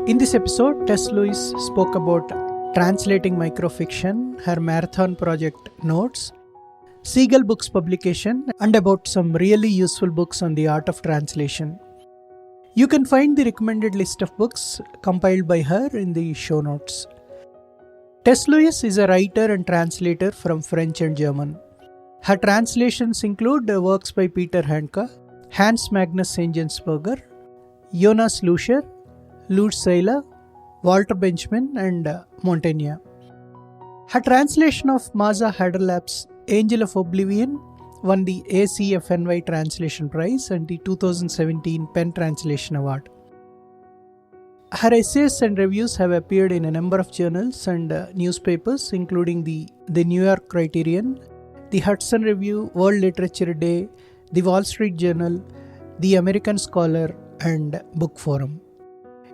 In this episode, Tess Lewis spoke about translating microfiction, her marathon project notes, Seagull Books publication, and about some really useful books on the art of translation. You can find the recommended list of books compiled by her in the show notes. Tess Lewis is a writer and translator from French and German. Her translations include works by Peter Handke, Hans Magnus Enzensberger, Jonas Luscher, Lutz Seiler, Walter Benjamin, and Montaigne. Her translation of Maza Haderlap's Angel of Oblivion won the ACFNY Translation Prize and the 2017 Penn Translation Award. Her essays and reviews have appeared in a number of journals and newspapers, including the New York Criterion, the Hudson Review, World Literature Day, the Wall Street Journal, the American Scholar, and Book Forum.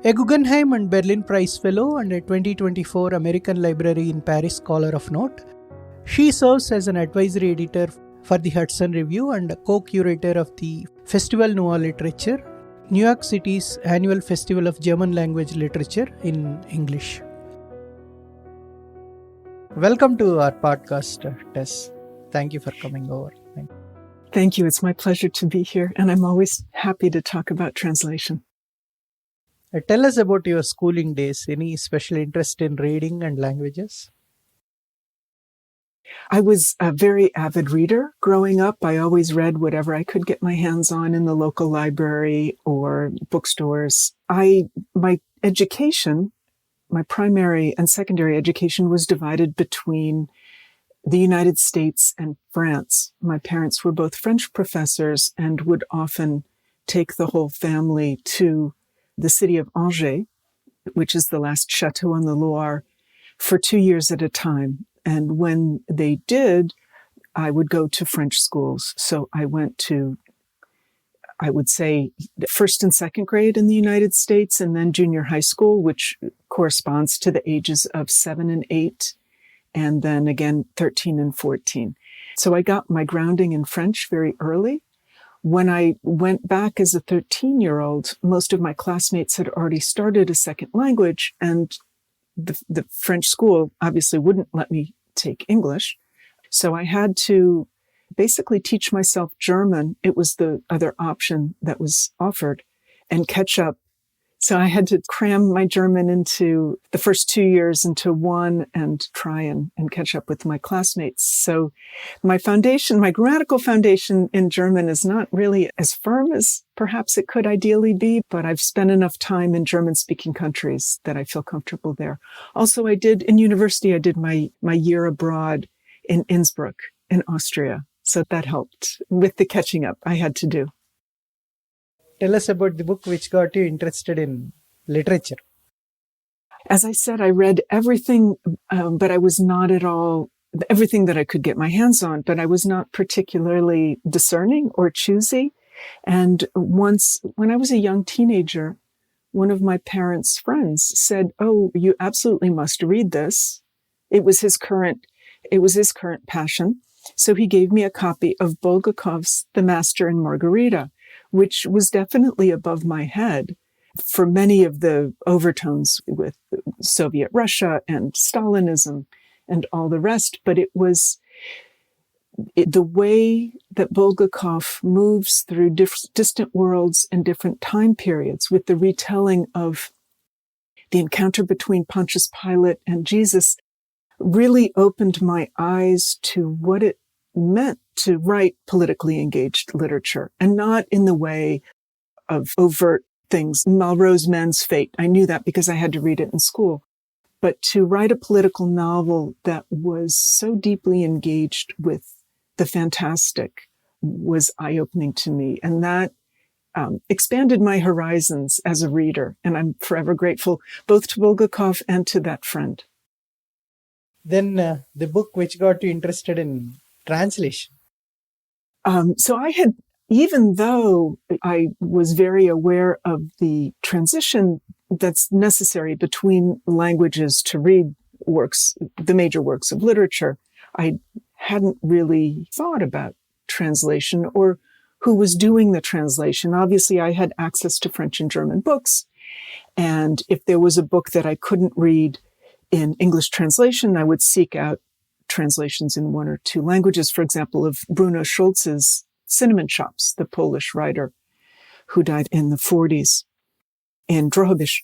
A Guggenheim and Berlin Prize Fellow and a 2024 American Library in Paris Scholar of Note, she serves as an advisory editor for the Hudson Review and co-curator of the Festival Noir Literature, New York City's annual Festival of German Language Literature in English. Welcome to our podcast, Tess. Thank you for coming over. Thank you. It's my pleasure to be here, and I'm always happy to talk about translation. Tell us about your schooling days. Any special interest in reading and languages? I was a very avid reader. Growing up, I always read whatever I could get my hands on in the local library or bookstores. My education, my primary and secondary education, was divided between the United States and France. My parents were both French professors and would often take the whole family to the city of Angers, which is the last chateau on the Loire, for 2 years at a time. And when they did, I would go to French schools. So I went to, I would say, first and second grade in the United States, and then junior high school, which corresponds to the ages of 7 and 8, and then again 13 and 14. So I got my grounding in French very early. When I went back as a 13-year-old, most of my classmates had already started a second language, and the French school obviously wouldn't let me take English. So I had to basically teach myself German. It was the other option that was offered, and catch up. So I had to cram my German into the first 2 years into one and try and catch up with my classmates. So my foundation, my grammatical foundation in German is not really as firm as perhaps it could ideally be, but I've spent enough time in German-speaking countries that I feel comfortable there. Also, in university, I did my year abroad in Innsbruck in Austria. So that helped with the catching up I had to do. Tell us about the book which got you interested in literature. As I said, I read everything, but I was not at all, everything that I could get my hands on, but I was not particularly discerning or choosy. And once, when I was a young teenager, one of my parents' friends said, "Oh, you absolutely must read this." It was his current passion. So he gave me a copy of Bulgakov's The Master and Margarita, which was definitely above my head for many of the overtones with Soviet Russia and Stalinism and all the rest. But it was the way that Bulgakov moves through distant worlds and different time periods with the retelling of the encounter between Pontius Pilate and Jesus really opened my eyes to what it meant to write politically engaged literature, and not in the way of overt things. Malraux's Man's Fate, I knew that because I had to read it in school. But to write a political novel that was so deeply engaged with the fantastic was eye-opening to me. And that expanded my horizons as a reader. And I'm forever grateful both to Bulgakov and to that friend. Then the book which got you interested in translation. So I had, even though I was very aware of the transition that's necessary between languages to read works, the major works of literature, I hadn't really thought about translation or who was doing the translation. Obviously, I had access to French and German books, And if there was a book that I couldn't read in English translation, I would seek out translations in one or two languages. For example, of Bruno Schulz's Cinnamon Shops, the Polish writer who died in the 40s in Drohobych.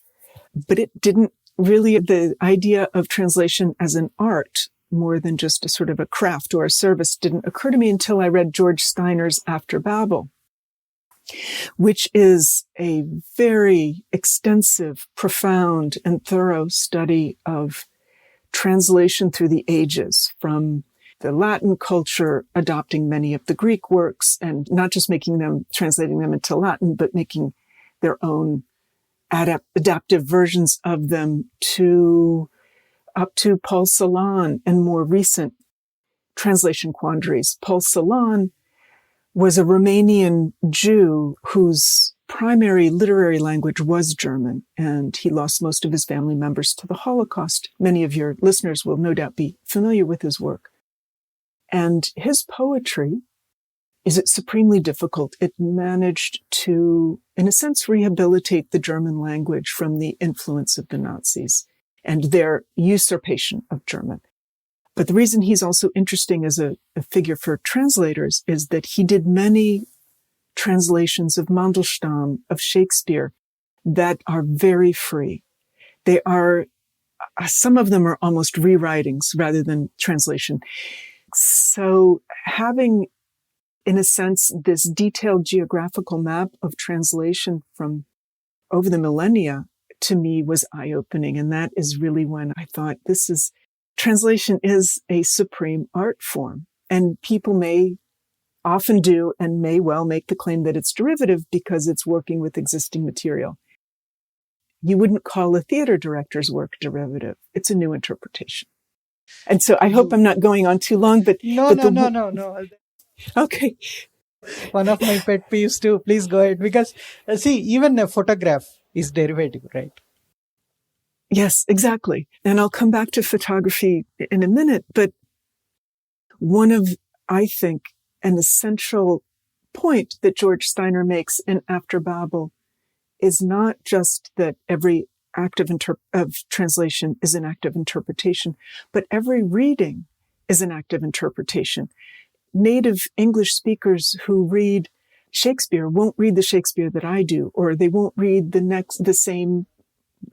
But it didn't really, the idea of translation as an art, more than just a sort of a craft or a service, didn't occur to me until I read George Steiner's After Babel, which is a very extensive, profound, and thorough study of translation through the ages, from the Latin culture adopting many of the Greek works and not just translating them into Latin, but making their own adaptive versions of them up to Paul Celan and more recent translation quandaries. Paul Celan was a Romanian Jew whose primary literary language was German, and he lost most of his family members to the Holocaust. Many of your listeners will no doubt be familiar with his work. And his poetry is supremely difficult. It managed to, in a sense, rehabilitate the German language from the influence of the Nazis and their usurpation of German. But the reason he's also interesting as a figure for translators is that he did many translations of Mandelstam, of Shakespeare, that are very free. They are, some of them are almost rewritings rather than translation. So having, in a sense, this detailed geographical map of translation from over the millennia, to me, was eye-opening. And that is really when I thought, translation is a supreme art form. And people may often do and may well make the claim that it's derivative because it's working with existing material. You wouldn't call a theater director's work derivative. It's a new interpretation. And so I hope I'm not going on too long, but... No. Okay. One of my pet peeves too. Please go ahead. Because, see, even a photograph is derivative, right? Yes, exactly. And I'll come back to photography in a minute, but one of, I think, an essential point that George Steiner makes in After Babel is not just that every act of translation is an act of interpretation, but every reading is an act of interpretation. Native English speakers who read Shakespeare won't read the Shakespeare that I do, or they won't read the same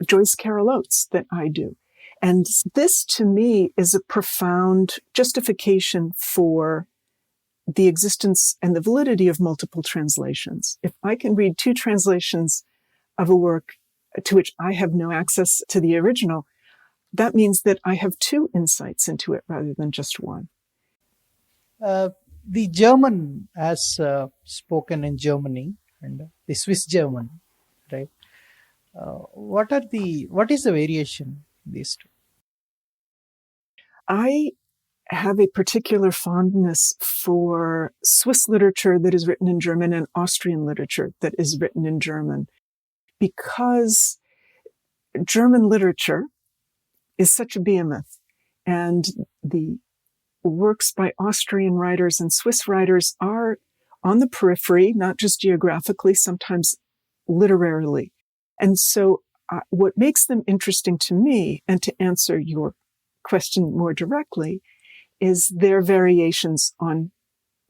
Joyce Carol Oates that I do. And this, to me, is a profound justification for the existence and the validity of multiple translations. If I can read two translations of a work to which I have no access to the original, that means that I have two insights into it rather than just one. The German as spoken in Germany and the Swiss German, right? What is the variation in these two? I have a particular fondness for Swiss literature that is written in German and Austrian literature that is written in German, because German literature is such a behemoth, and the works by Austrian writers and Swiss writers are on the periphery, not just geographically, sometimes literarily. And so what makes them interesting to me, and to answer your question more directly, is their variations on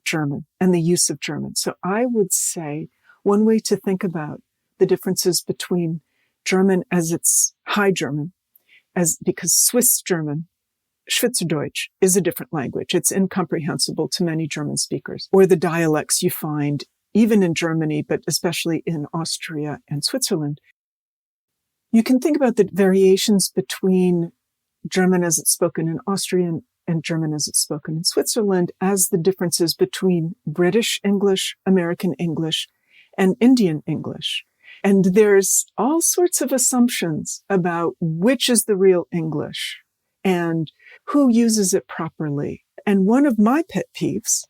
German and the use of German. So I would say one way to think about the differences between German as its High German, because Swiss German, Schweizerdeutsch, is a different language. It's incomprehensible to many German speakers, or the dialects you find even in Germany, but especially in Austria and Switzerland. You can think about the variations between German as it's spoken in Austria and German as it's spoken in Switzerland as the differences between British English, American English, and Indian English. And there's all sorts of assumptions about which is the real English and who uses it properly. And one of my pet peeves,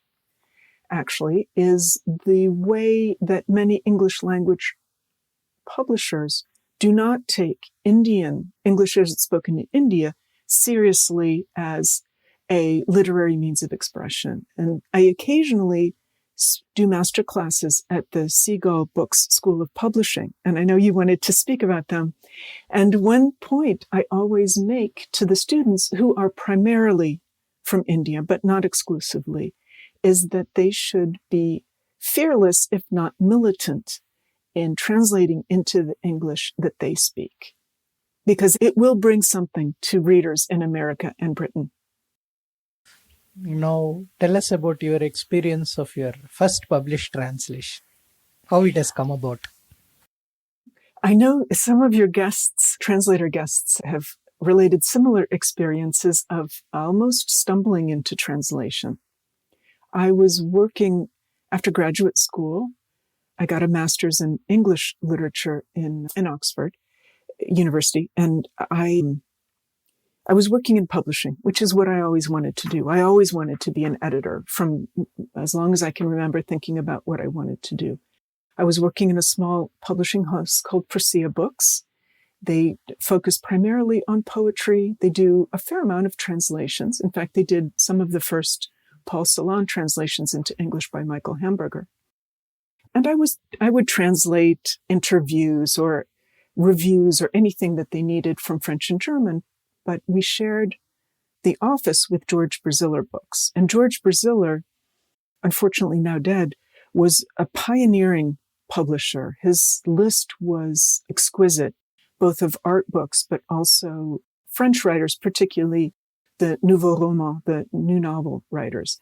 actually, is the way that many English language publishers do not take Indian English as it's spoken in India seriously as a literary means of expression. And I occasionally do master classes at the Seagull Books School of Publishing. And I know you wanted to speak about them. And one point I always make to the students who are primarily from India, but not exclusively, is that they should be fearless, if not militant, in translating into the English that they speak, because it will bring something to readers in America and Britain. Now, tell us about your experience of your first published translation, how it has come about. I know some of your guests, translator guests, have related similar experiences of almost stumbling into translation. I was working after graduate school. I got a master's in English literature in Oxford University, and I was working in publishing, which is what I always wanted to do. I always wanted to be an editor from as long as I can remember thinking about what I wanted to do. I was working in a small publishing house called Persea Books. They focus primarily on poetry. They do a fair amount of translations. In fact, they did some of the first Paul Celan translations into English by Michael Hamburger. And I would translate interviews or reviews or anything that they needed from French and German. But we shared the office with George Braziller Books. And George Braziller, unfortunately now dead, was a pioneering publisher. His list was exquisite, both of art books, but also French writers, particularly the nouveau roman, the new novel writers.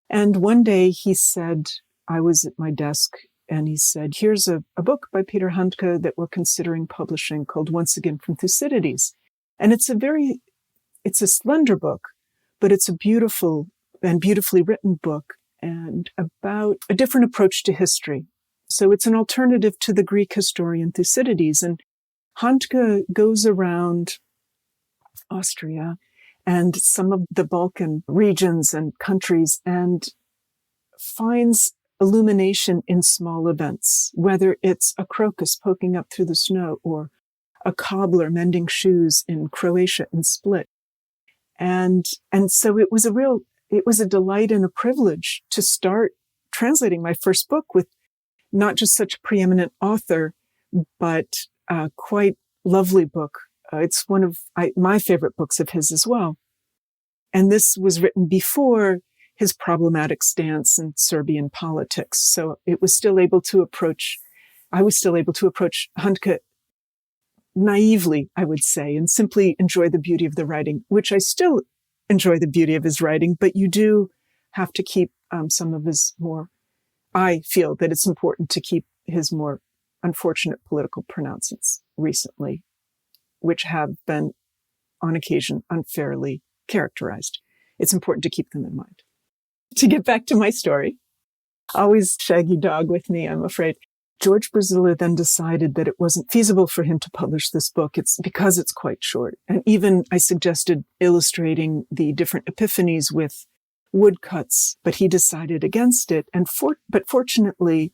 And one day he said, I was at my desk, and he said, here's a book by Peter Handke that we're considering publishing called Once Again from Thucydides. And it's a slender book, but it's a beautiful and beautifully written book and about a different approach to history. So it's an alternative to the Greek historian Thucydides. And Handke goes around Austria and some of the Balkan regions and countries and finds illumination in small events, whether it's a crocus poking up through the snow or a cobbler mending shoes in Croatia and Split. And so it was a delight and a privilege to start translating my first book with not just such a preeminent author, but a quite lovely book. It's one of my favorite books of his as well. And this was written before his problematic stance in Serbian politics. So I was still able to approach Handke naively, I would say, and simply enjoy the beauty of the writing, which I still enjoy the beauty of his writing, but you do have to keep some of his more, I feel that it's important to keep his more unfortunate political pronouncements recently, which have been on occasion unfairly characterized. It's important to keep them in mind. To get back to my story, always shaggy dog with me, I'm afraid. George Braziller then decided that it wasn't feasible for him to publish this book. It's because it's quite short. And even I suggested illustrating the different epiphanies with woodcuts, but he decided against it. But fortunately,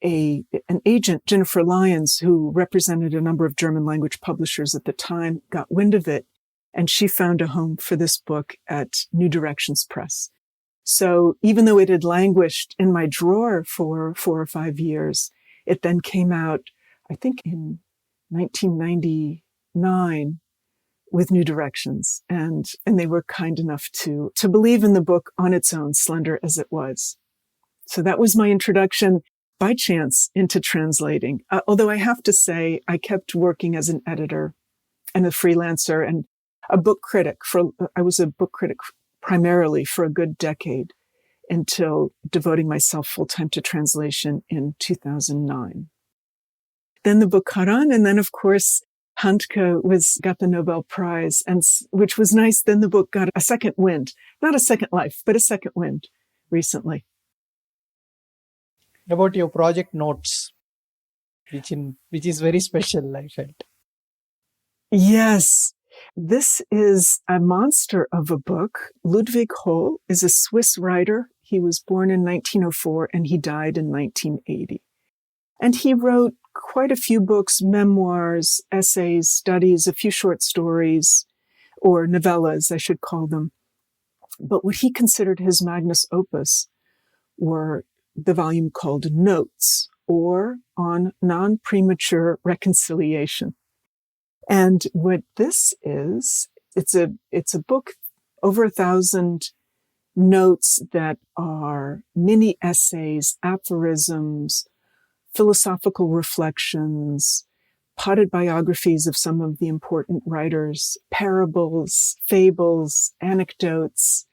an agent, Jennifer Lyons, who represented a number of German language publishers at the time, got wind of it. And she found a home for this book at New Directions Press. So even though it had languished in my drawer for 4 or 5 years, it then came out, I think, in 1999 with New Directions. And they were kind enough to believe in the book on its own, slender as it was. So that was my introduction by chance into translating. Although I have to say, I kept working as an editor and a freelancer and a book critic. I was a book critic primarily for a good decade until devoting myself full-time to translation in 2009. Then the book caught on, and then, of course, Handke got the Nobel Prize, and which was nice. Then the book got a second wind, not a second life, but a second wind recently. About your project notes, which is very special, I felt. Yes. This is a monster of a book. Ludwig Hohl is a Swiss writer. He was born in 1904 and he died in 1980. And he wrote quite a few books, memoirs, essays, studies, a few short stories, or novellas, I should call them. But what he considered his magnus opus were the volume called Notes, or On Non-Premature Reconciliation. And what this is, it's a book, over 1,000 notes that are mini essays, aphorisms, philosophical reflections, potted biographies of some of the important writers, parables, fables, anecdotes.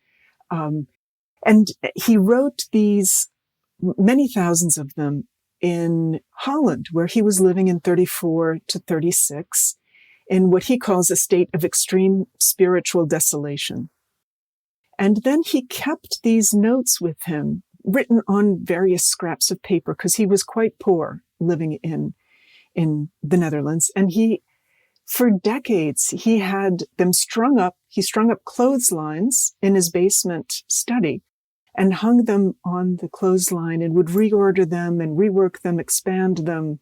And he wrote these, many thousands of them, in Holland, where he was living in 34 to 36, in what he calls a state of extreme spiritual desolation. And then he kept these notes with him, written on various scraps of paper, because he was quite poor living in the Netherlands. And for decades, he had them strung up. He strung up clotheslines in his basement study and hung them on the clothesline and would reorder them and rework them, expand them.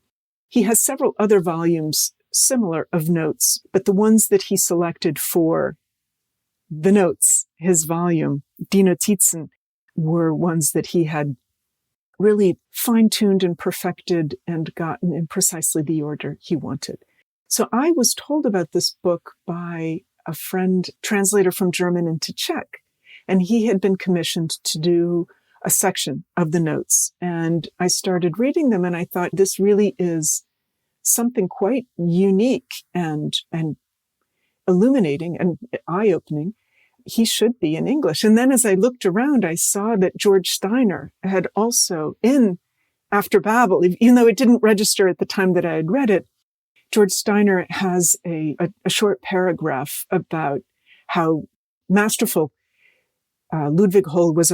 He has several other volumes similar of notes, but the ones that he selected for the notes, his volume, Die Notizen, were ones that he had really fine-tuned and perfected and gotten in precisely the order he wanted. So I was told about this book by a friend, translator from German into Czech, and he had been commissioned to do a section of the notes. And I started reading them, and I thought, this really is something quite unique and illuminating and eye-opening. He should be in English. And then as I looked around, I saw that George Steiner had also, in After Babel, even though it didn't register at the time that I had read it, George Steiner has a short paragraph about how masterful Ludwig Hohl was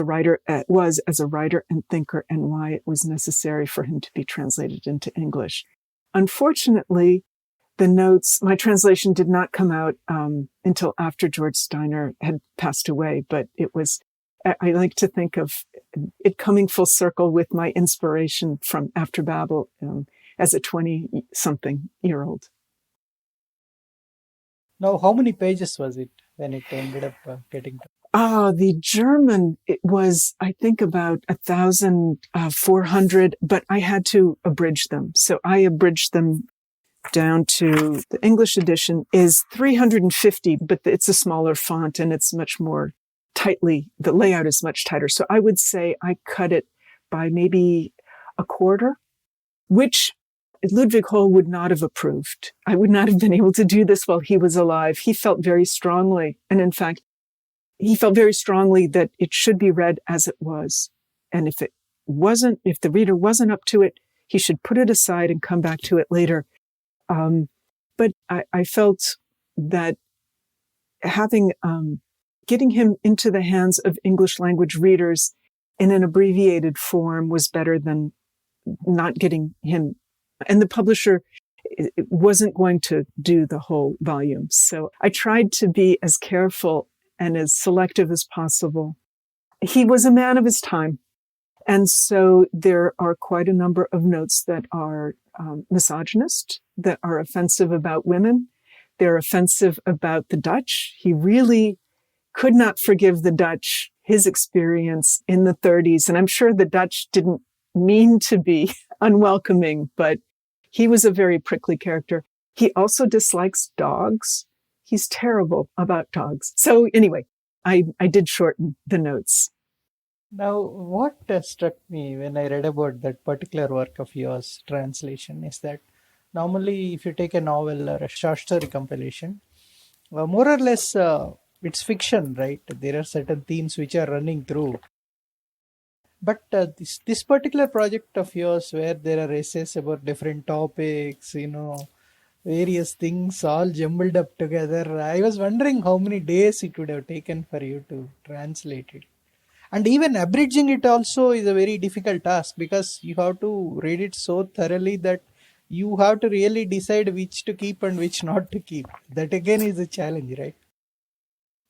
as a writer and thinker, and why it was necessary for him to be translated into English. Unfortunately, the notes, my translation did not come out until after George Steiner had passed away, but I like to think of it coming full circle with my inspiration from After Babel as a 20-something-year-old. Now, how many pages was it when it ended up getting to? The German, it was, I think, about 1,400, but I had to abridge them. So I abridged them down to, the English edition is 350, but it's a smaller font and it's much more tightly, the layout is much tighter. So I would say I cut it by maybe a quarter, which Ludwig Hohl would not have approved. I would not have been able to do this while he was alive. He felt very strongly, and in fact, he felt very strongly that it should be read as it was. And if the reader wasn't up to it, he should put it aside and come back to it later. But I felt that getting him into the hands of English language readers in an abbreviated form was better than not getting him. And the publisher wasn't going to do the whole volume. So I tried to be as careful and as selective as possible. He was a man of his time. And so there are quite a number of notes that are misogynist, that are offensive about women. They're offensive about the Dutch. He really could not forgive the Dutch, his experience in the 30s. And I'm sure the Dutch didn't mean to be unwelcoming, but he was a very prickly character. He also dislikes dogs. He's terrible about dogs. So anyway, I did shorten the notes. Now, what struck me when I read about that particular work of yours, translation, is that normally if you take a novel or a short story compilation, more or less it's fiction, right? There are certain themes which are running through. But this particular project of yours, where there are essays about different topics, various things all jumbled up together, I was wondering how many days it would have taken for you to translate it. And even abridging it also is a very difficult task, because you have to read it so thoroughly that you have to really decide which to keep and which not to keep. That again is a challenge, right?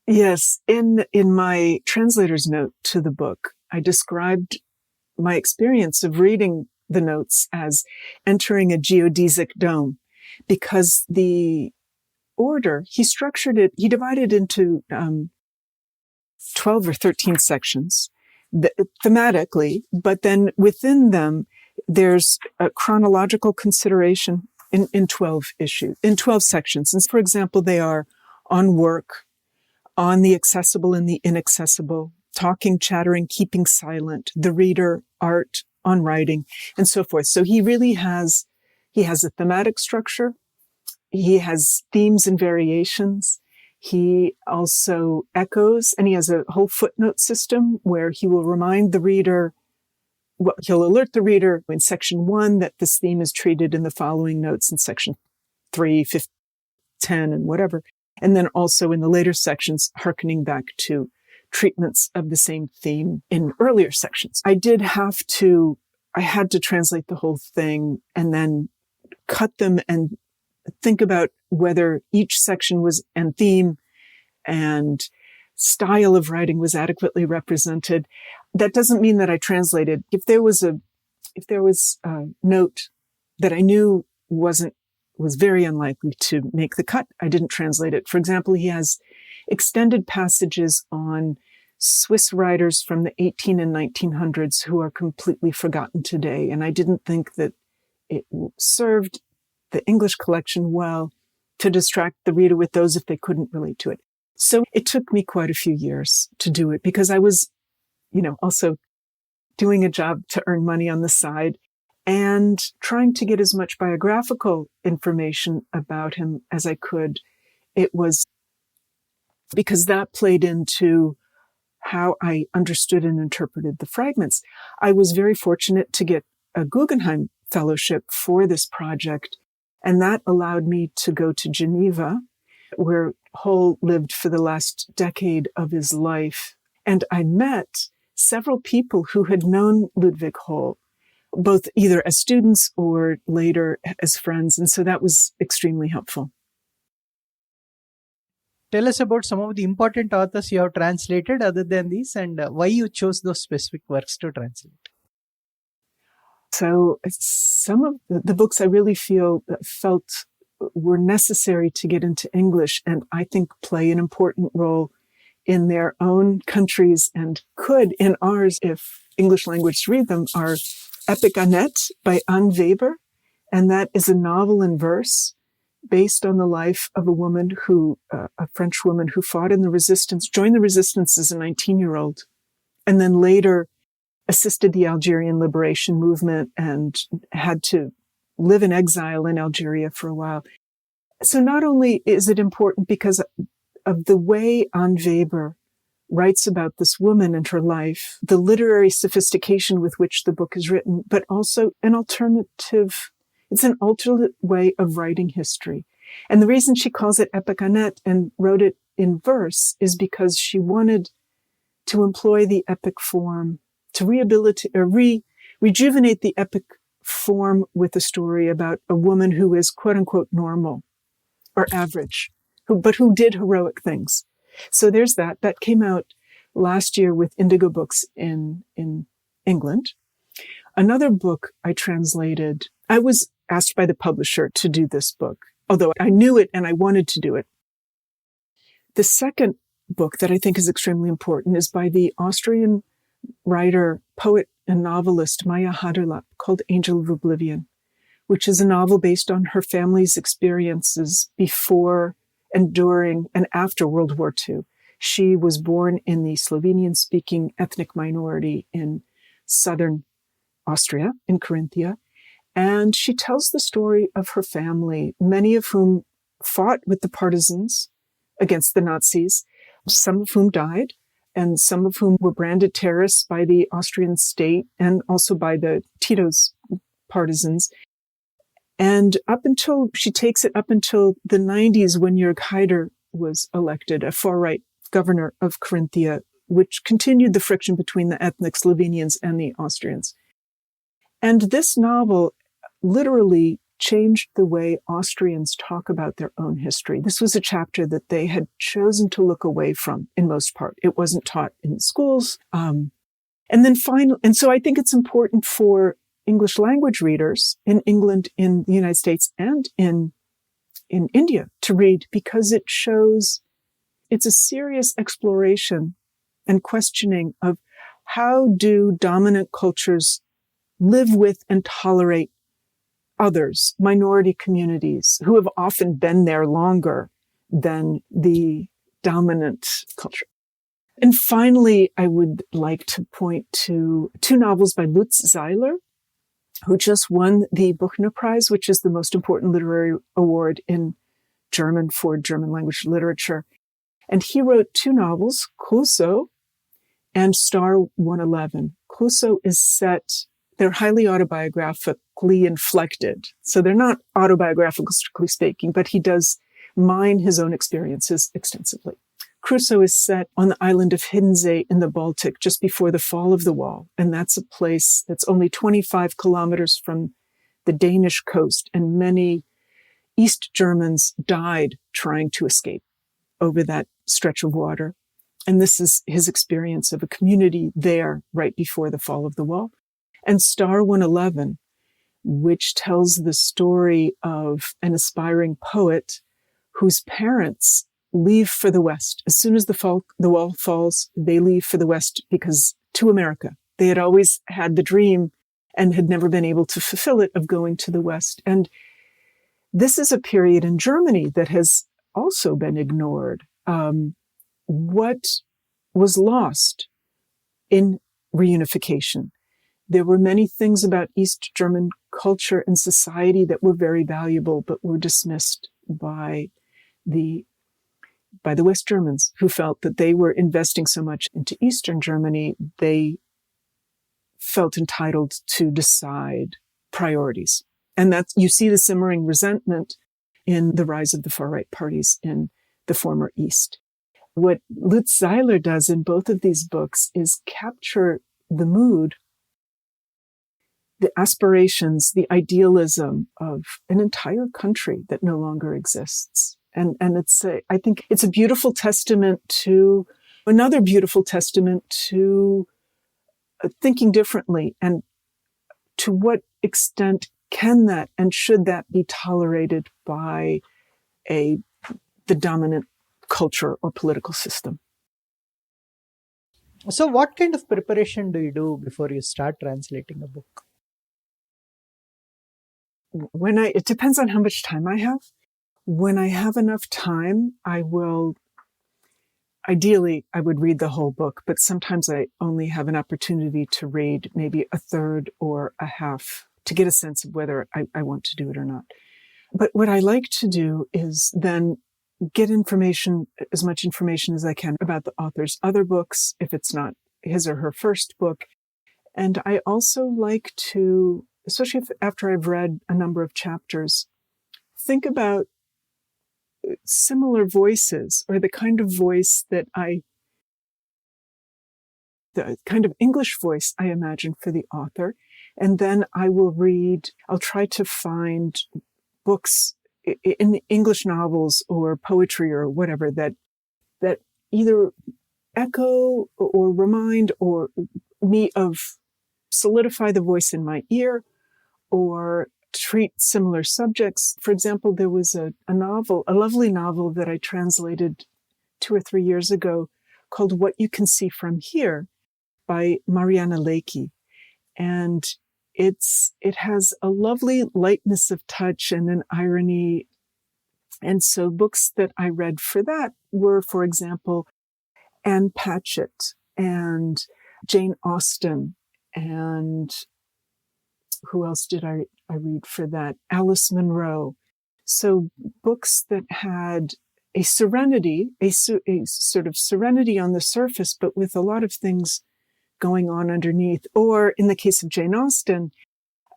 Yes. In my translator's note to the book, I described my experience of reading the notes as entering a geodesic dome, because the order, he structured it, he divided into 12 or 13 sections, thematically, but then within them, there's a chronological consideration in 12 issues, in 12 sections. And for example, they are on work, on the accessible and the inaccessible, talking, chattering, keeping silent, the reader, art, on writing, and so forth. So he has a thematic structure. He has themes and variations. He also echoes, and he has a whole footnote system where he will remind the reader, he'll alert the reader in section 1 that this theme is treated in the following notes in section 3, 5, 10, and whatever. And then also in the later sections, hearkening back to treatments of the same theme in earlier sections. I had to translate the whole thing and then cut them and think about whether each section and theme and style of writing was adequately represented. That doesn't mean that I translated. If there was a note that I knew was very unlikely to make the cut, I didn't translate it. For example, he has extended passages on Swiss writers from the 18 and 1900s who are completely forgotten today. And I didn't think that it served the English collection well to distract the reader with those if they couldn't relate to it. So it took me quite a few years to do it because I was, also doing a job to earn money on the side and trying to get as much biographical information about him as I could. It was because that played into how I understood and interpreted the fragments. I was very fortunate to get a Guggenheim Fellowship for this project, and that allowed me to go to Geneva, where Holl lived for the last decade of his life. And I met several people who had known Ludwig Holl, both either as students or later as friends. And so that was extremely helpful. Tell us about some of the important authors you have translated other than these and why you chose those specific works to translate. So some of the books I really felt were necessary to get into English and I think play an important role in their own countries and could in ours if English language read them are Epic Annette by Anne Weber. And that is a novel in verse based on the life of a French woman who fought in the resistance, joined the resistance as a 19-year-old, and then later assisted the Algerian liberation movement and had to live in exile in Algeria for a while. So not only is it important because of the way Anne Weber writes about this woman and her life, the literary sophistication with which the book is written, but also it's an alternate way of writing history. And the reason she calls it Epic Annette and wrote it in verse is because she wanted to employ the epic form to rehabilitate or rejuvenate the epic form with a story about a woman who is quote unquote normal or average, but who did heroic things. So there's that. That came out last year with Indigo Books in England. Another book I translated, I was asked by the publisher to do this book, although I knew it and I wanted to do it. The second book that I think is extremely important is by the Austrian writer, poet, and novelist Maya Haderlap, called Angel of Oblivion, which is a novel based on her family's experiences before and during and after World War II. She was born in the Slovenian-speaking ethnic minority in southern Austria, in Carinthia, and she tells the story of her family, many of whom fought with the partisans against the Nazis, some of whom died, and some of whom were branded terrorists by the Austrian state and also by the Tito's partisans. And she takes it up until the 90s when Jörg Haider was elected, a far-right governor of Carinthia, which continued the friction between the ethnic Slovenians and the Austrians. And this novel literally changed the way Austrians talk about their own history. This was a chapter that they had chosen to look away from in most part. It wasn't taught in the schools. And so I think it's important for English language readers in England, in the United States, and in India to read because it's a serious exploration and questioning of how do dominant cultures live with and tolerate others, minority communities, who have often been there longer than the dominant culture. And finally, I would like to point to two novels by Lutz Seiler, who just won the Buchner Prize, which is the most important literary award in German for German language literature. And he wrote two novels, Crusoe and Star 111. Crusoe is set, they're highly autobiographically inflected. So they're not autobiographical, strictly speaking, but he does mine his own experiences extensively. Crusoe is set on the island of Hiddensee in the Baltic just before the fall of the wall. And that's a place that's only 25 kilometers from the Danish coast. And many East Germans died trying to escape over that stretch of water. And this is his experience of a community there right before the fall of the wall. And Star 111, which tells the story of an aspiring poet whose parents leave for the West. As soon as the wall falls, they leave for the West to America. They had always had the dream and had never been able to fulfill it of going to the West. And this is a period in Germany that has also been ignored. What was lost in reunification? There were many things about East German culture and society that were very valuable, but were dismissed by the West Germans, who felt that they were investing so much into Eastern Germany, they felt entitled to decide priorities. And you see the simmering resentment in the rise of the far-right parties in the former East. What Lutz Seiler does in both of these books is capture the mood, the aspirations, the idealism of an entire country that no longer exists. And I think it's a beautiful testament to, another beautiful testament to thinking differently, and to what extent can that and should that be tolerated by the dominant culture or political system. So what kind of preparation do you do before you start translating a book? It depends on how much time I have. When I have enough time, ideally, I would read the whole book, but sometimes I only have an opportunity to read maybe a third or a half to get a sense of whether I want to do it or not. But what I like to do is then get information, as much information as I can about the author's other books, if it's not his or her first book. And I also like to, especially after I've read a number of chapters, think about similar voices, or the kind of voice the kind of English voice I imagine for the author. And then I'll try to find books in English novels or poetry or whatever that either echo or remind me of, solidify the voice in my ear, or treat similar subjects. For example, there was a lovely novel that I translated 2 or 3 years ago called What You Can See From Here by Mariana Leakey. And it has a lovely lightness of touch and an irony. And so books that I read for that were, for example, Anne Patchett and Jane Austen, and who else did I read for that? Alice Munro. So books that had a serenity, a sort of serenity on the surface, but with a lot of things going on underneath. Or in the case of Jane Austen,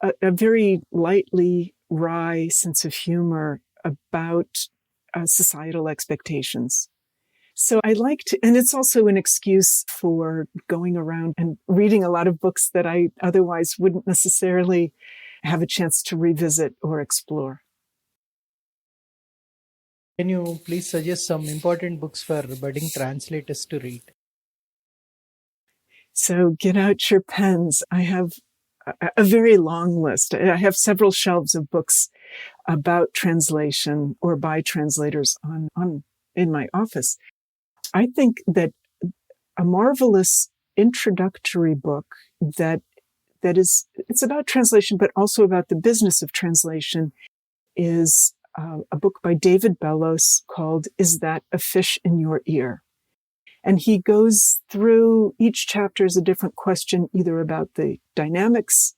a very lightly wry sense of humor about societal expectations. So I like to, and it's also an excuse for going around and reading a lot of books that I otherwise wouldn't necessarily have a chance to revisit or explore. Can you please suggest some important books for budding translators to read? So get out your pens. I have a very long list. I have several shelves of books about translation or by translators in my office. I think that a marvelous introductory book it's about translation, but also about the business of translation, is a book by David Bellos called "Is That a Fish in Your Ear?" And he goes through each chapter as a different question, either about the dynamics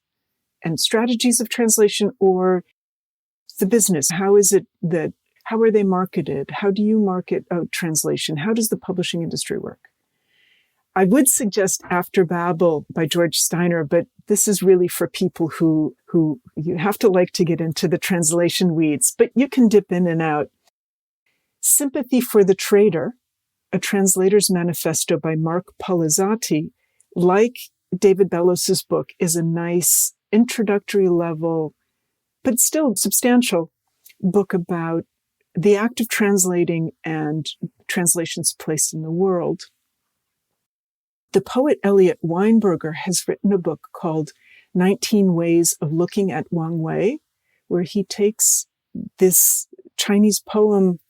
and strategies of translation or the business. How are they marketed? How do you market a translation? How does the publishing industry work? I would suggest After Babel by George Steiner, but this is really for people who you have to like to get into the translation weeds, but you can dip in and out. Sympathy for the Traitor, a translator's manifesto by Mark Pollizzotti, like David Bellos's book, is a nice introductory level, but still substantial book about the act of translating and translation's place in the world. The poet Eliot Weinberger has written a book called 19 Ways of Looking at Wang Wei, where he takes this Chinese poem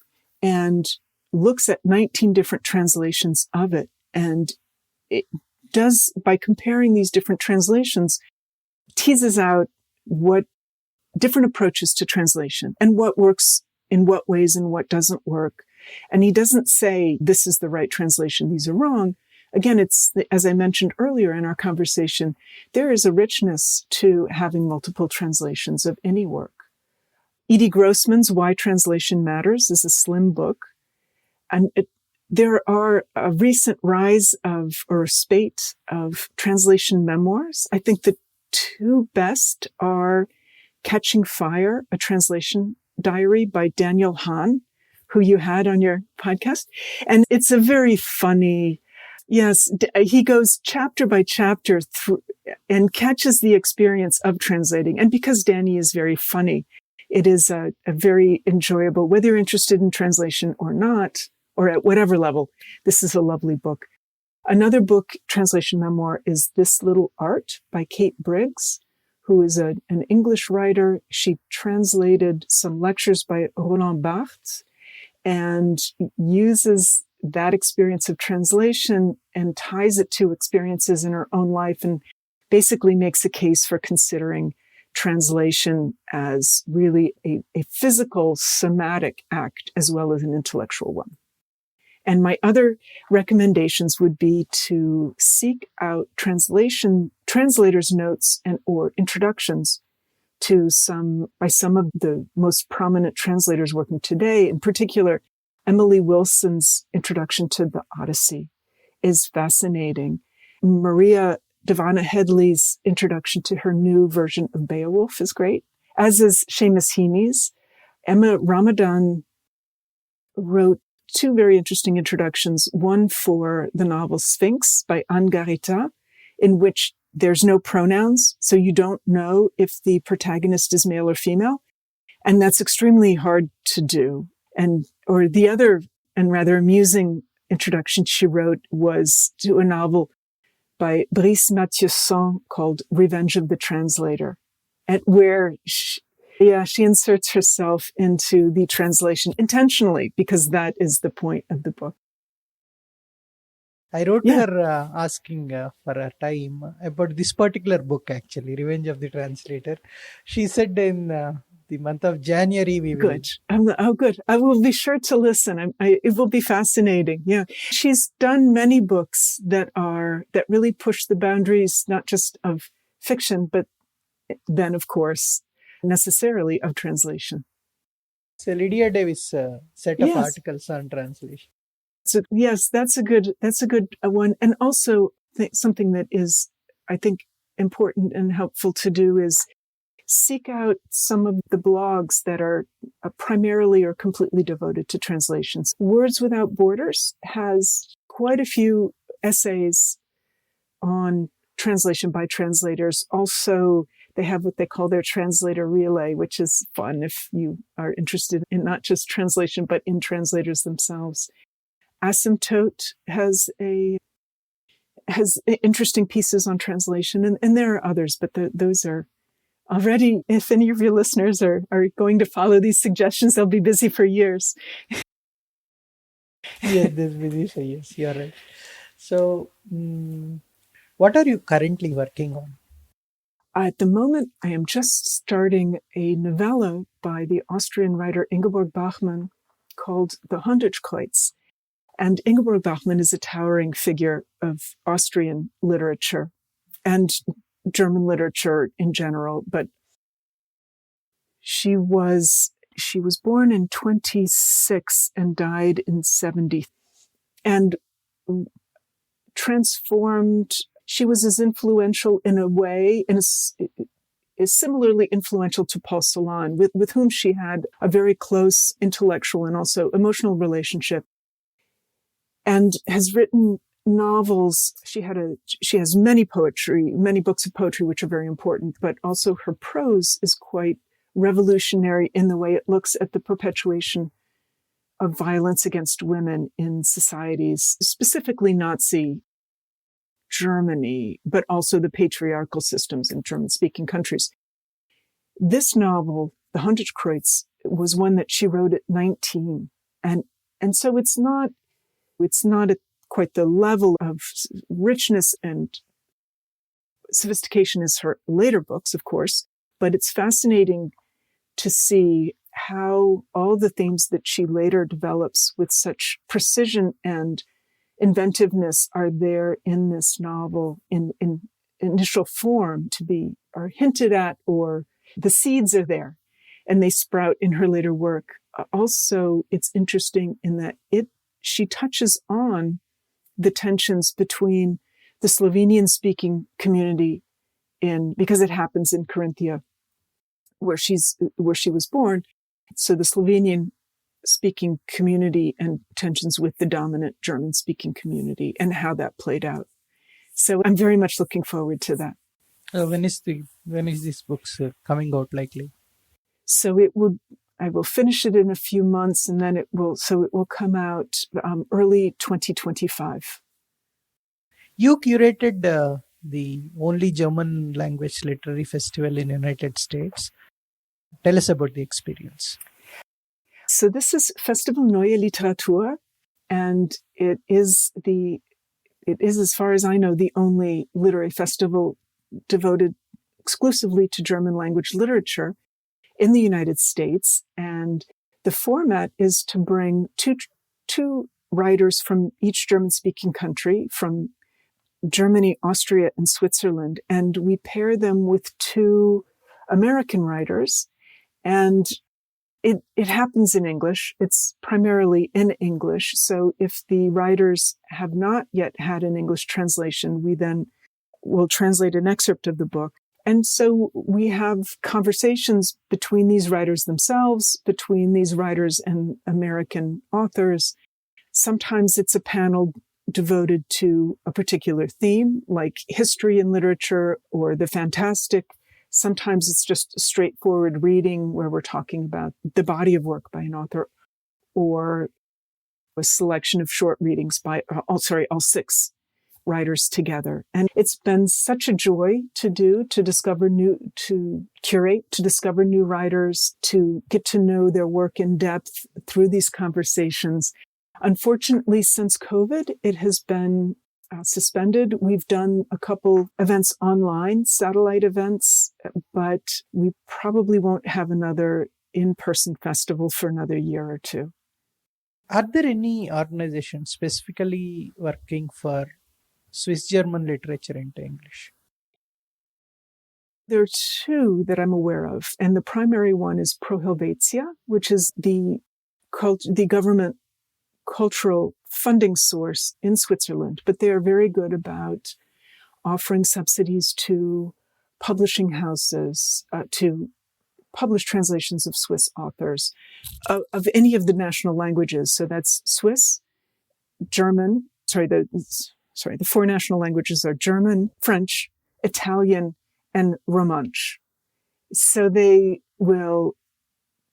and looks at 19 different translations of it. And it does, by comparing these different translations, teases out what different approaches to translation and what works in what ways and what doesn't work. And he doesn't say, this is the right translation, these are wrong. Again, it's, as I mentioned earlier in our conversation, there is a richness to having multiple translations of any work. Edie Grossman's Why Translation Matters is a slim book. And there are a recent rise or spate of translation memoirs. I think the two best are Catching Fire, a translation diary by Daniel Hahn, who you had on your podcast. And it's a very funny, yes, he goes chapter by chapter through and catches the experience of translating. And because Danny is very funny, it is a very enjoyable, whether you're interested in translation or not, or at whatever level, this is a lovely book. Another book, translation memoir, is This Little Art by Kate Briggs, who is an English writer. She translated some lectures by Roland Barthes and uses that experience of translation and ties it to experiences in her own life and basically makes a case for considering translation as really a physical, somatic act as well as an intellectual one. And my other recommendations would be to seek out translators' notes or introductions to some of the most prominent translators working today. In particular, Emily Wilson's introduction to the Odyssey is fascinating. Maria Devana Headley's introduction to her new version of Beowulf is great, as is Seamus Heaney's. Emma Ramadan wrote two very interesting introductions, one for the novel Sphinx by Anne Garita, in which there's no pronouns, so you don't know if the protagonist is male or female. And that's extremely hard to do. Or the other and rather amusing introduction she wrote was to a novel by Brice Mathieu-Son called Revenge of the Translator, where she inserts herself into the translation intentionally, because that is the point of the book. I wrote her asking for a time about this particular book, actually, Revenge of the Translator. She said in the month of January we will. Good. Good. I will be sure to listen. It will be fascinating. Yeah. She's done many books that really push the boundaries, not just of fiction, but then, of course, necessarily of translation. So Lydia Davis set of articles on translation. So yes, that's a good one. And also something that is, I think, important and helpful to do is seek out some of the blogs that are primarily or completely devoted to translations. Words Without Borders has quite a few essays on translation by translators. Also, they have what they call their translator relay, which is fun if you are interested in not just translation, but in translators themselves. Asymptote has interesting pieces on translation, and there are others, but those are already, if any of your listeners are going to follow these suggestions, they'll be busy for years. Yeah, they'll be busy for years. You're right. So, What are you currently working on? At the moment, I am just starting a novella by the Austrian writer Ingeborg Bachmann called The Hundertkreuz. And Ingeborg Bachmann is a towering figure of Austrian literature and German literature in general, but she was born in 26 and died in 70 and transformed. She was as influential in a way, and is similarly influential to Paul Celan, with whom she had a very close intellectual and also emotional relationship, and has written novels. She has many books of poetry, which are very important, but also her prose is quite revolutionary in the way it looks at the perpetuation of violence against women in societies, specifically Nazi Germany, but also the patriarchal systems in German-speaking countries. This novel, The Hundertkreuz, was one that she wrote at 19. And so it's not at quite the level of richness and sophistication as her later books, of course, but it's fascinating to see how all the themes that she later develops with such precision and inventiveness are there in this novel in initial form are hinted at, or the seeds are there and they sprout in her later work. Also, it's interesting in that she touches on the tensions between the Slovenian-speaking community because it happens in Carinthia, where she was born. So the Slovenian-speaking community and tensions with the dominant German-speaking community and how that played out. So I'm very much looking forward to that. When is this book coming out likely? So I will finish it in a few months, and then it will come out early 2025. You curated the only German language literary festival in the United States. Tell us about the experience. So this is Festival Neue Literatur, and it is, as far as I know, the only literary festival devoted exclusively to German language literature in the United States. And the format is to bring two writers from each German-speaking country, from Germany, Austria, and Switzerland, and we pair them with two American writers. And it happens in English. It's primarily in English. So if the writers have not yet had an English translation, we then will translate an excerpt of the book. And so we have conversations between these writers themselves, between these writers and American authors. Sometimes it's a panel devoted to a particular theme, like history and literature or the fantastic. Sometimes it's just straightforward reading where we're talking about the body of work by an author, or a selection of short readings by all six writers together. And it's been such a joy to curate, to discover new writers, to get to know their work in depth through these conversations. Unfortunately, since COVID, it has been suspended. We've done a couple events online, satellite events, but we probably won't have another in-person festival for another year or two. Are there any organizations specifically working for Swiss German literature into English? There are two that I'm aware of, and the primary one is Pro Helvetia, which is the government cultural funding source in Switzerland, but they are very good about offering subsidies to publishing houses to publish translations of Swiss authors of any of the national languages. So that's Swiss, German, the four national languages are German, French, Italian, and Romansh. So they will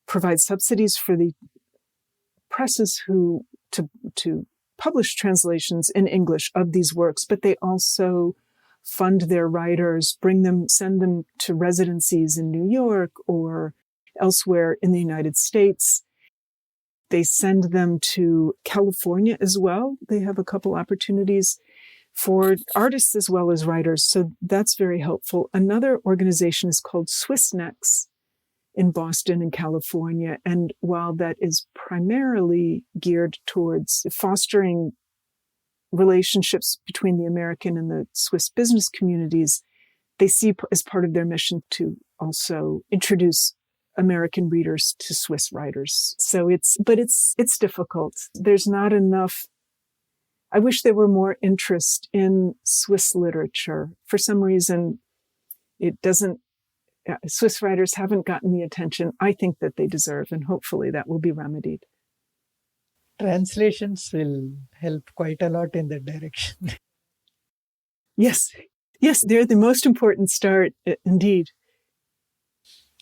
provide subsidies for the presses to publish translations in English of these works, but they also fund their writers, send them to residencies in New York or elsewhere in the United States. They send them to California as well. They have a couple opportunities. for artists as well as writers. So that's very helpful. Another organization is called Swissnex in Boston and California. And while that is primarily geared towards fostering relationships between the American and the Swiss business communities, they see as part of their mission to also introduce American readers to Swiss writers. So it's difficult. There's not enough. I wish there were more interest in Swiss literature. For some reason, Swiss writers haven't gotten the attention I think that they deserve, and hopefully that will be remedied. Translations will help quite a lot in that direction. Yes, they're the most important start, indeed.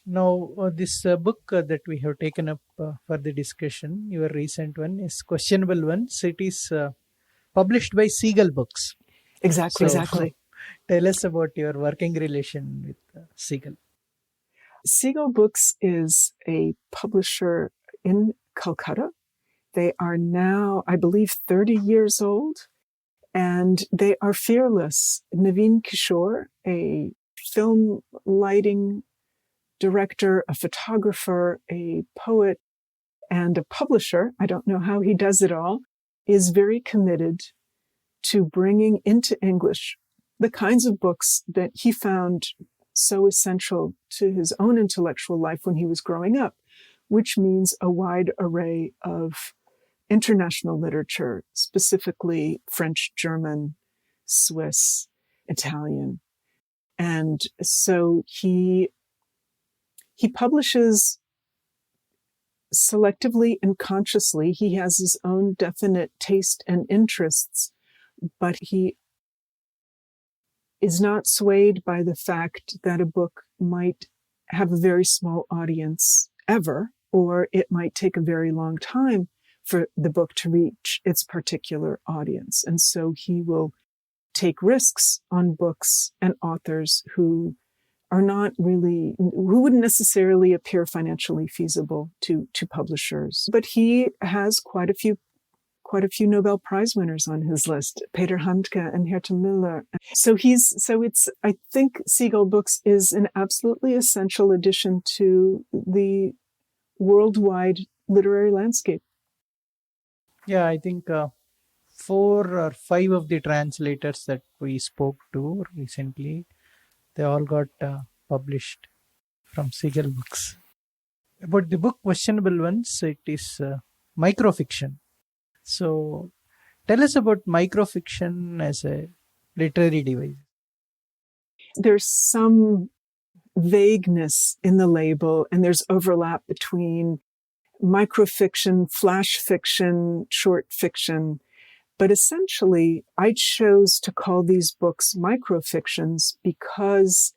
Now, this book that we have taken up for the discussion, your recent one, is Questionable Ones. It is published by Seagull Books. Exactly. Tell us about your working relation with Seagull. Seagull Books is a publisher in Calcutta. They are now, I believe, 30 years old, and they are fearless. Naveen Kishore, a film lighting director, a photographer, a poet, and a publisher, I don't know how he does it all, is very committed to bringing into English the kinds of books that he found so essential to his own intellectual life when he was growing up, which means a wide array of international literature, specifically French, German, Swiss, Italian. And so he publishes selectively and consciously. He has his own definite taste and interests, but he is not swayed by the fact that a book might have a very small audience ever, or it might take a very long time for the book to reach its particular audience. And so he will take risks on books and authors who wouldn't necessarily appear financially feasible to publishers. But he has quite a few Nobel Prize winners on his list, Peter Handke and Herta Müller. I think Seagull Books is an absolutely essential addition to the worldwide literary landscape. Yeah, I think 4 or 5 of the translators that we spoke to recently, they all got published from Seagull Books. About the book Questionable Ones, it is microfiction. So tell us about microfiction as a literary device. There's some vagueness in the label, and there's overlap between microfiction, flash fiction, short fiction. But essentially, I chose to call these books microfictions because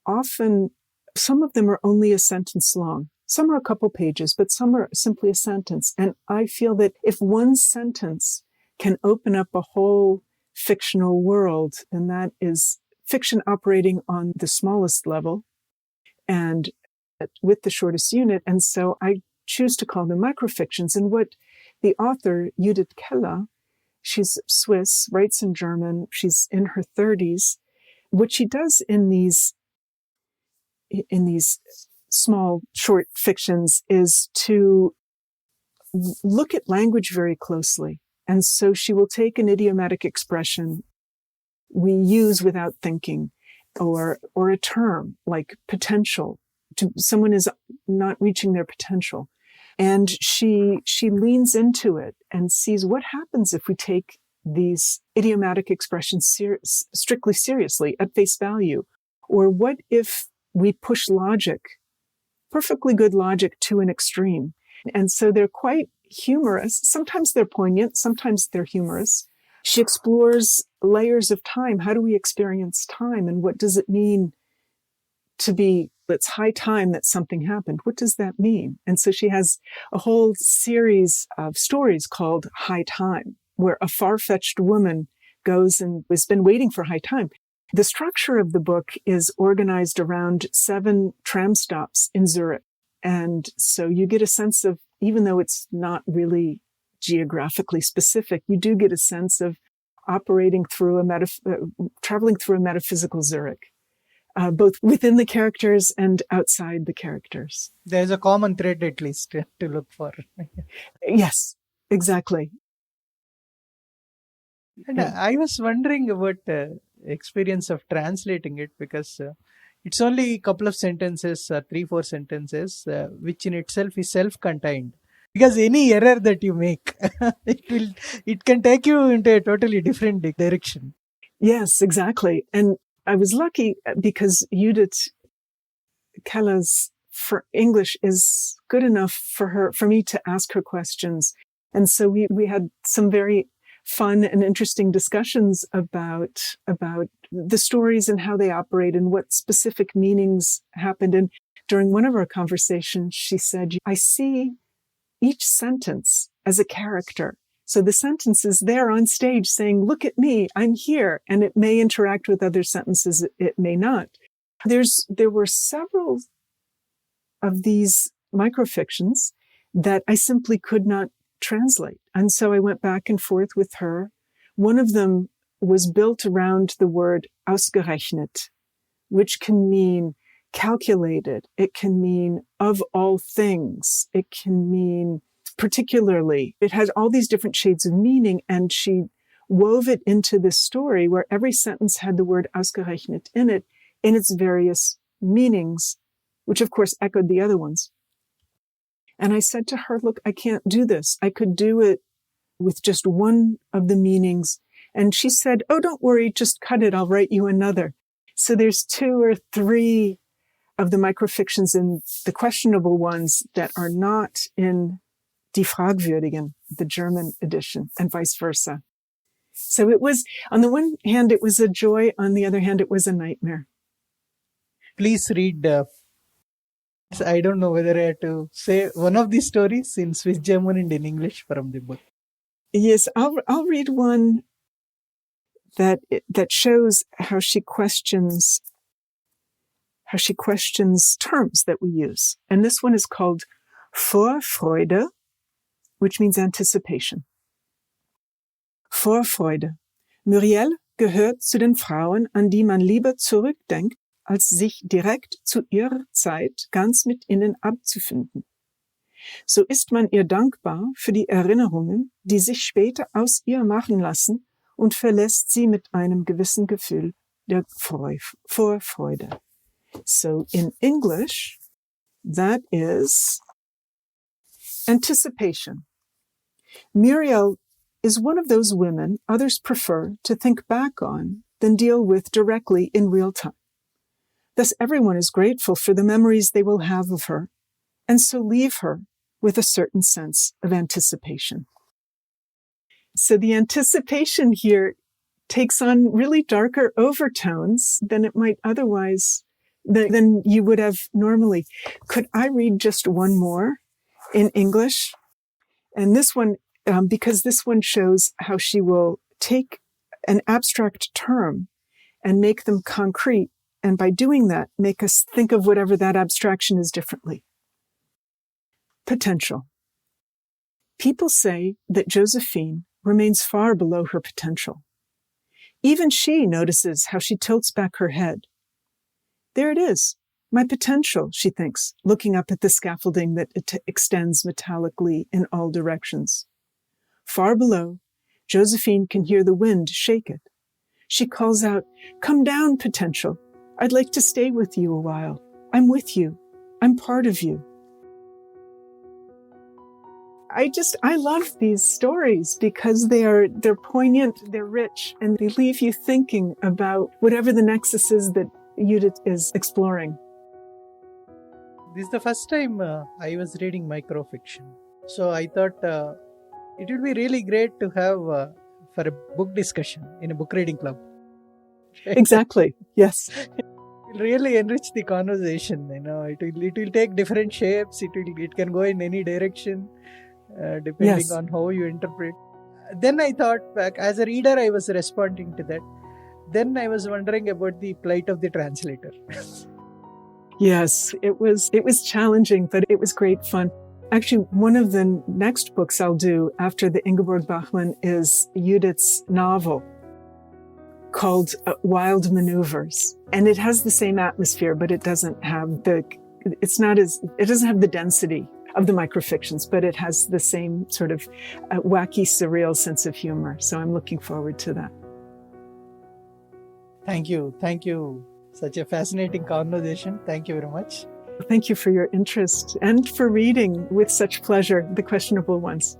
often some of them are only a sentence long. Some are a couple pages, but some are simply a sentence. And I feel that if one sentence can open up a whole fictional world, then that is fiction operating on the smallest level and with the shortest unit. And so I choose to call them microfictions. And what the author, Judith Keller, she's Swiss, writes in German, she's in her 30s. What she does in these small, short fictions is to look at language very closely. And so she will take an idiomatic expression we use without thinking, or a term like potential. Someone is not reaching their potential. And she leans into it and sees what happens if we take these idiomatic expressions strictly seriously at face value. Or what if we push logic, perfectly good logic, to an extreme? And so they're quite humorous. Sometimes they're poignant, sometimes they're humorous. She explores layers of time. How do we experience time? And what does it mean to be, it's high time that something happened? What does that mean? And so she has a whole series of stories called High Time, where a far-fetched woman goes and has been waiting for high time. The structure of the book is organized around 7 tram stops in Zurich. And so you get a sense of, even though it's not really geographically specific, you do get a sense of operating through traveling through a metaphysical Zurich, both within the characters and outside the characters. There's a common thread at least to look for. Yes, exactly. And I was wondering about experience of translating it, because it's only a couple of sentences, 3-4 sentences, which in itself is self-contained. Because any error that you make, it can take you into a totally different direction. Yes, exactly. And I was lucky because Judith Keller's English is good enough for me to ask her questions. And so we had some very fun and interesting discussions about the stories and how they operate and what specific meanings happened. And during one of our conversations, she said, I see each sentence as a character. So the sentence is there on stage saying, look at me, I'm here. And it may interact with other sentences, it may not. There were several of these microfictions that I simply could not translate. And so I went back and forth with her. One of them was built around the word ausgerechnet, which can mean calculated. It can mean of all things. It can mean particularly. It had all these different shades of meaning, and she wove it into this story where every sentence had the word ausgerechnet in it, in its various meanings, which of course echoed the other ones. And I said to her, look, I can't do this. I could do it with just one of the meanings. And she said, oh, don't worry, just cut it. I'll write you another. So there's 2 or 3 of the microfictions and the questionable ones that are not in Die Fragwürdigen, the German edition, and vice versa. So it was, on the one hand, it was a joy. On the other hand, it was a nightmare. Please read. I don't know whether I have to say one of these stories in Swiss German and in English from the book. Yes, I'll read one that shows how she questions terms that we use. And this one is called Vorfreude, which means anticipation. Vorfreude. Muriel gehört zu den Frauen, an die man lieber zurückdenkt, als sich direkt zu ihrer Zeit ganz mit ihnen abzufinden. So ist man ihr dankbar für die Erinnerungen, die sich später aus ihr machen lassen, und verlässt sie mit einem gewissen Gefühl der Vorfreude. So in English, that is anticipation. Muriel is one of those women others prefer to think back on than deal with directly in real time. Thus, everyone is grateful for the memories they will have of her, and so leave her with a certain sense of anticipation. So the anticipation here takes on really darker overtones than it might otherwise, than you would have normally. Could I read just one more in English? And this one, because this one shows how she will take an abstract term and make them concrete, and by doing that, make us think of whatever that abstraction is differently. Potential. People say that Josephine remains far below her potential. Even she notices how she tilts back her head. There it is, my potential, she thinks, looking up at the scaffolding that extends metallically in all directions. Far below, Josephine can hear the wind shake it. She calls out, "Come down, potential. I'd like to stay with you a while. I'm with you. I'm part of you." I love these stories because they're poignant, they're rich, and they leave you thinking about whatever the nexus is that Judith is exploring. This is the first time I was reading microfiction. So I thought it would be really great to have for a book discussion in a book reading club. Exactly. Yes. It will really enrich the conversation. It will take different shapes. It can go in any direction. Depending on how you interpret. Then I thought back, as a reader, I was responding to that. Then I was wondering about the plight of the translator. Yes, it was challenging, but it was great fun. Actually, one of the next books I'll do after the Ingeborg Bachmann is Judith's novel, called Wild Maneuvers. And it has the same atmosphere, but it doesn't have the density of the microfictions, but it has the same sort of wacky, surreal sense of humor. So I'm looking forward to that. Thank you. Thank you. Such a fascinating conversation. Thank you very much. Thank you for your interest and for reading with such pleasure The Questionable Ones.